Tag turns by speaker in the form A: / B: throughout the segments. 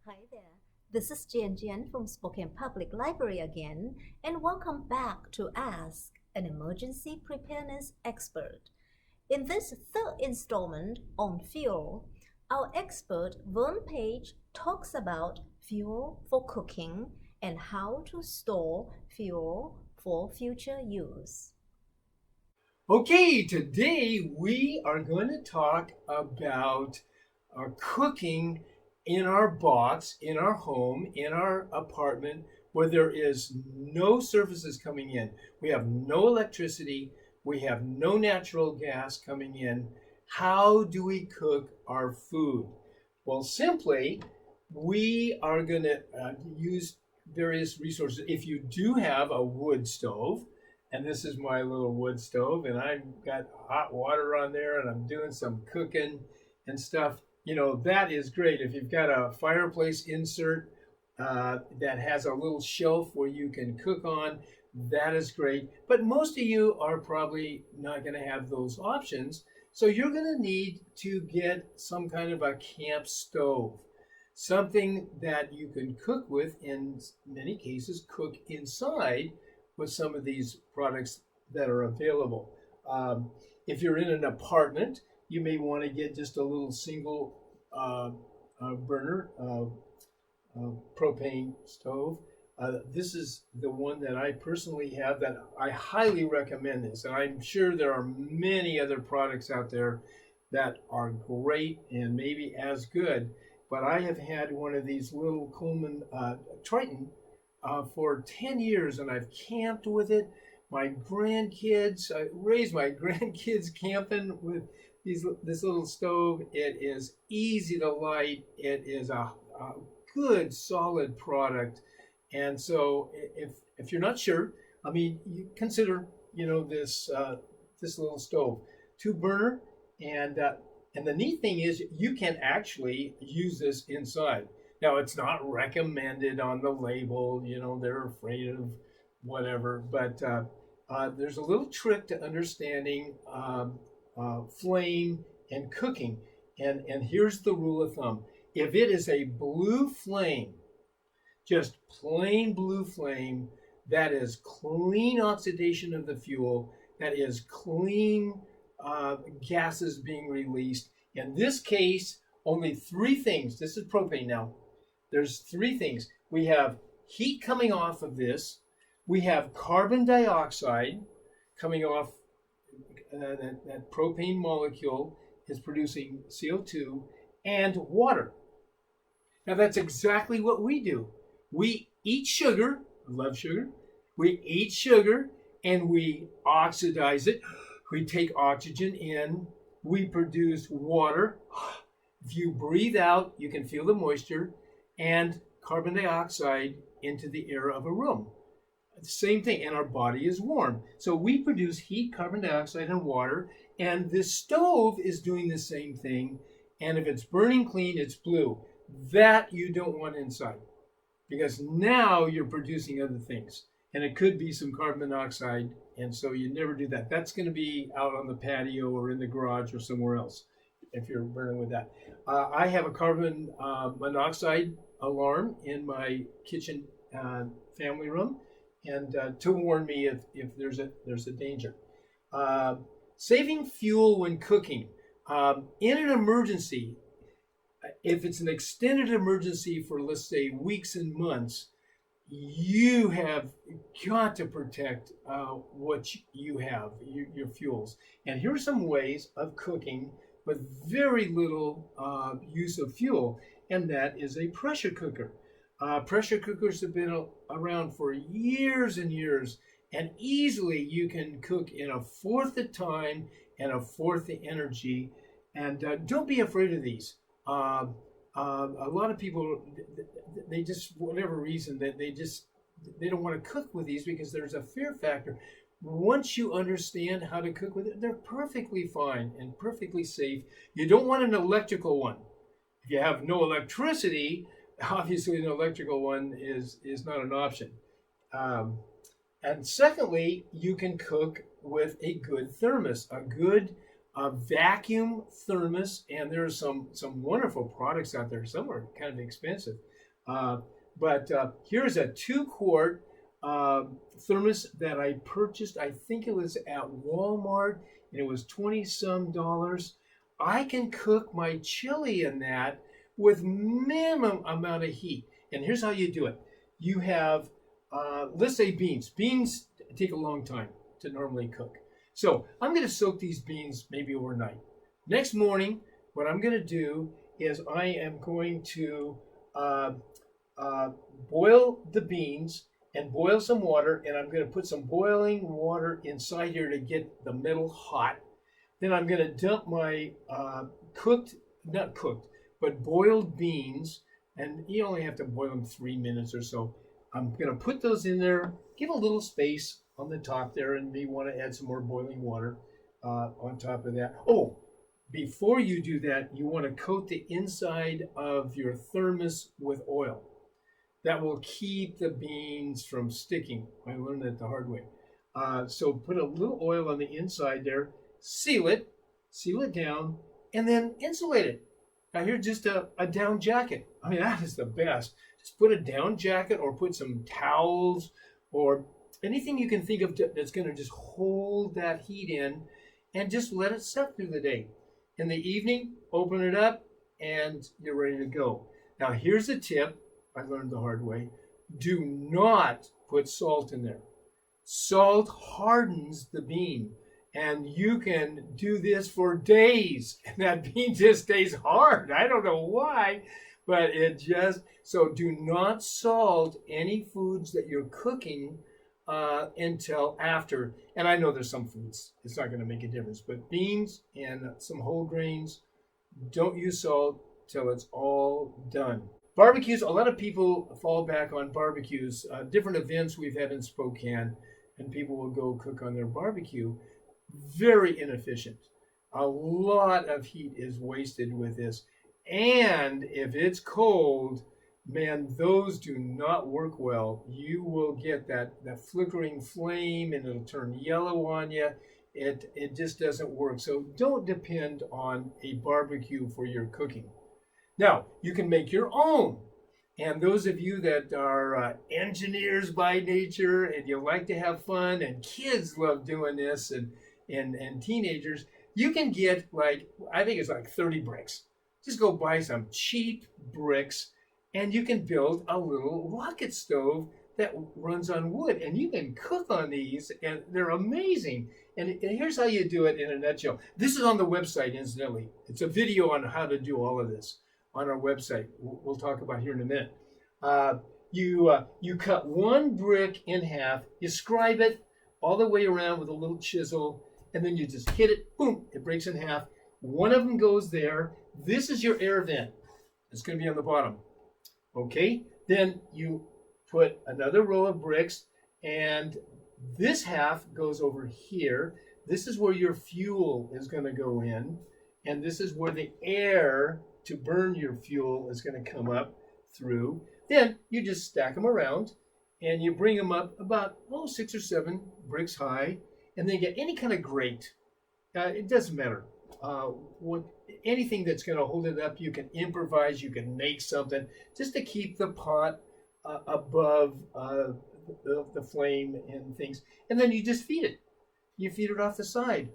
A: Hi there. This is Jian from Spokane Public Library again, and welcome back to Ask an Emergency Preparedness Expert. In this third installment on fuel, our expert Vern Page talks about fuel for cooking and how to store fuel for future use.
B: Okay, today we are going to talk about cooking in our box, in our home, in our apartment where there is no surfaces coming in. We have no electricity, we have no natural gas coming in. How do we cook our food? Well, simply, we are going to use various resources. If you do have a wood stove, and this is my little wood stove, and I've got hot water on there, and I'm doing some cooking and stuff. That is great. If you've got a fireplace insert that has a little shelf where you can cook on, that is great. But most of you are probably not going to have those options. So you're going to need to get some kind of a camp stove, something that you can cook with, in many cases, cook inside with some of these products that are available. If you're in an apartment, you may want to get just a little single burner propane stove. This is the one that I personally have that I highly recommend this. And I'm sure there are many other products out there that are great and maybe as good. But I have had one of these little Coleman Triton for 10 years, and I've camped with it. I raised my grandkids camping with this little stove. It is easy to light. It is a good, solid product. And so if you're not sure, you consider, this little stove, two burner, and the neat thing is you can actually use this inside. Now, it's not recommended on the label, they're afraid of whatever, but there's a little trick to understanding flame and cooking. And here's the rule of thumb. If it is a blue flame, just plain blue flame, that is clean oxidation of the fuel, that is clean gases being released. In this case, only three things. This is propane now. There's three things. We have heat coming off of this. We have carbon dioxide coming off. That propane molecule is producing CO2 and water. Now that's exactly what we do. We eat sugar. I love sugar. We eat sugar and we oxidize it. We take oxygen in. We produce water. If you breathe out, you can feel the moisture and carbon dioxide into the air of a room. Same thing, and our body is warm. So we produce heat, carbon dioxide, and water, and this stove is doing the same thing. And if it's burning clean, it's blue. That you don't want inside, because now you're producing other things. And it could be some carbon monoxide, and so you never do that. That's going to be out on the patio or in the garage or somewhere else if you're burning with that. I have a carbon monoxide alarm in my kitchen family room, and to warn me if there's a danger. Saving fuel when cooking. In an emergency, if it's an extended emergency for, let's say, weeks and months, you have got to protect what you have, your fuels. And here are some ways of cooking with very little use of fuel, and that is a pressure cooker. Pressure cookers have been around for years and years, and easily you can cook in a fourth the time and a fourth the energy. And don't be afraid of these. A lot of people, they just, for whatever reason, they don't want to cook with these because there's a fear factor. Once you understand how to cook with it, they're perfectly fine and perfectly safe. You don't want an electrical one. If you have no electricity, obviously an electrical one is not an option. And secondly, you can cook with a good thermos, a good a vacuum thermos, and there's some wonderful products out there. Some are kind of expensive, but here's a 2-quart thermos that I purchased. I think it was at Walmart, and it was 20 some dollars. I can cook my chili in that with minimum amount of heat. And here's how you do it. You have, let's say beans. Beans take a long time to normally cook. So I'm going to soak these beans maybe overnight. Next morning, what I'm going to do is I am going to boil the beans and boil some water, and I'm going to put some boiling water inside here to get the metal hot. Then I'm going to dump my not cooked, but boiled beans, and you only have to boil them 3 minutes or so. I'm going to put those in there, give a little space on the top there, and may want to add some more boiling water on top of that. Oh, before you do that, you want to coat the inside of your thermos with oil. That will keep the beans from sticking. I learned that the hard way. So put a little oil on the inside there, seal it down, and then insulate it. Now here's just a down jacket. I mean, that is the best. Just put a down jacket or put some towels or anything you can think of that's going to just hold that heat in, and just let it set through the day. In the evening, open it up and you're ready to go. Now here's a tip I learned the hard way. Do not put salt in there. Salt hardens the bean, and you can do this for days, and that bean just stays hard. I don't know why, but it just, so do not salt any foods that you're cooking until after. And I know there's some foods it's not going to make a difference, but beans and some whole grains, don't use salt till it's all done. Barbecues, a lot of people fall back on barbecues. Different events we've had in Spokane, and people will go cook on their barbecue. Very inefficient. A lot of heat is wasted with this. And if it's cold, man, those do not work well. You will get that flickering flame, and it'll turn yellow on you. It just doesn't work. So don't depend on a barbecue for your cooking. Now, you can make your own. And those of you that are engineers by nature and you like to have fun, and kids love doing this, and teenagers, you can get I think it's 30 bricks. Just go buy some cheap bricks, and you can build a little rocket stove that runs on wood, and you can cook on these, and they're amazing. And here's how you do it in a nutshell. This is on the website, incidentally. It's a video on how to do all of this on our website. We'll talk about here in a minute. You cut one brick in half, you scribe it all the way around with a little chisel, and then you just hit it, boom, it breaks in half. One of them goes there. This is your air vent. It's going to be on the bottom. Okay, then you put another row of bricks, and this half goes over here. This is where your fuel is going to go in, and this is where the air to burn your fuel is going to come up through. Then you just stack them around, and you bring them up about 6 or 7 bricks high, and then get any kind of grate. It doesn't matter. Anything that's going to hold it up, you can improvise, you can make something just to keep the pot above the flame and things. And then you just feed it. You feed it off the side.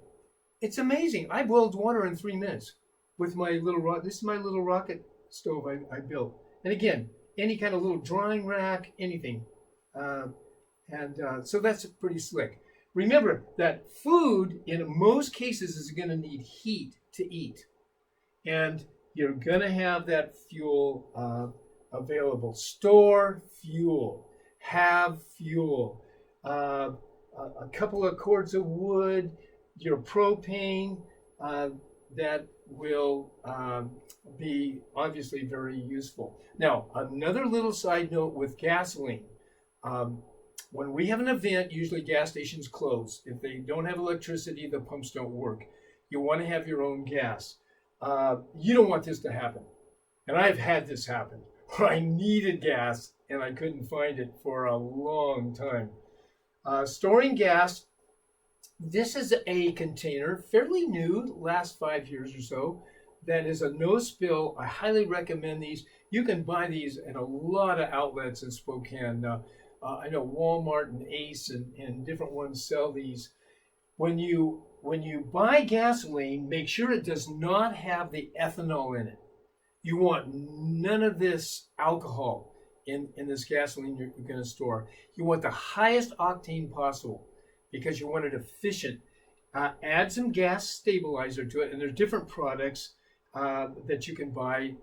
B: It's amazing. I boiled water in 3 minutes with my little this is my little rocket stove I built. And again, any kind of little drying rack, anything. So that's pretty slick. Remember that food, in most cases, is going to need heat to eat. And you're going to have that fuel available. Store fuel. Have fuel. A couple of cords of wood, your propane, that will be obviously very useful. Now, another little side note with gasoline. When we have an event, usually gas stations close. If they don't have electricity, the pumps don't work. You want to have your own gas. You don't want this to happen. And I've had this happen, where I needed gas and I couldn't find it for a long time. Storing gas This is a container, fairly new, last 5 years or so, that is a no spill. I highly recommend these. You can buy these at a lot of outlets in Spokane. I know Walmart and Ace and different ones sell these. When you buy gasoline, make sure it does not have the ethanol in it. You want none of this alcohol in this gasoline you're going to store. You want the highest octane possible because you want it efficient. Add some gas stabilizer to it, and there's different products that you can buy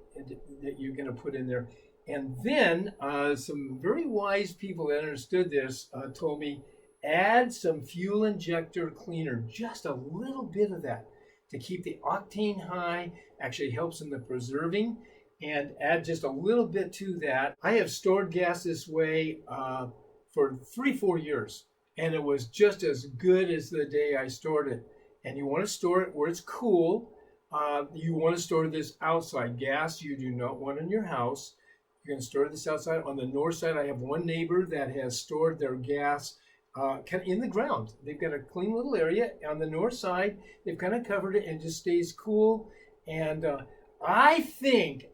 B: that you're going to put in there. And then some very wise people that understood this told me, add some fuel injector cleaner, just a little bit of that to keep the octane high. Actually helps in the preserving, and add just a little bit to that. I have stored gas this way for 3-4 years, and it was just as good as the day I stored it. And you want to store it where it's cool. You want to store this outside. Gas you do not want in your house. You're going to store this outside. On the north side, I have one neighbor that has stored their gas in the ground. They've got a clean little area on the north side. They've kind of covered it and it just stays cool. And I think,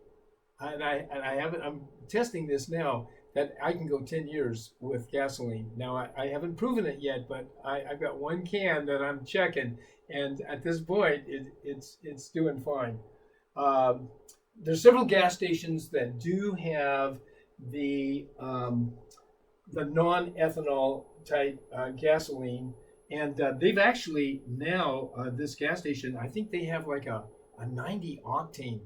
B: and I haven't, I'm testing this now, that I can go 10 years with gasoline. Now, I haven't proven it yet, but I've got one can that I'm checking. And at this point, it's doing fine. There's several gas stations that do have the non-ethanol type gasoline, and they've actually now this gas station, I think they have like a 90 octane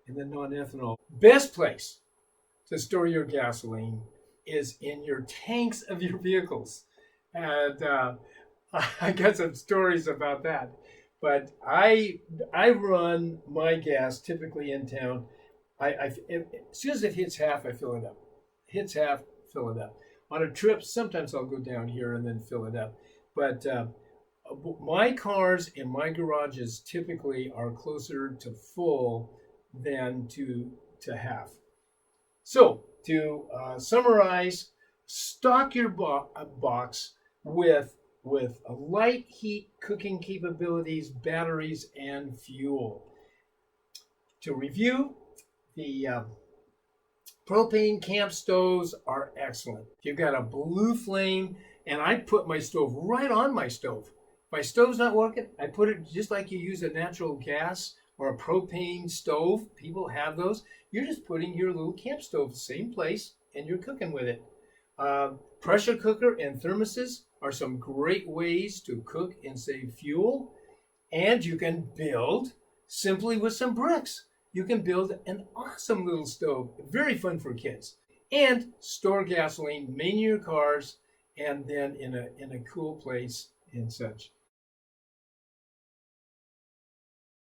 B: in the non-ethanol. Best place to store your gasoline is in your tanks of your vehicles, and I got some stories about that. But I run my gas typically in town. As soon as it hits half, I fill it up. Hits half, fill it up. On a trip, sometimes I'll go down here and then fill it up. But my cars in my garages typically are closer to full than to half. So to summarize, stock your box with a light heat cooking capabilities, batteries, and fuel. To review, the propane camp stoves are excellent. You've got a blue flame, and I put my stove right on my stove. If my stove's not working, I put it just like you use a natural gas or a propane stove. People have those. You're just putting your little camp stove the same place, and you're cooking with it. Pressure cooker and thermoses are some great ways to cook and save fuel. And you can build simply with some bricks. You can build an awesome little stove, very fun for kids. And store gasoline, main your cars, and then in a cool place and such.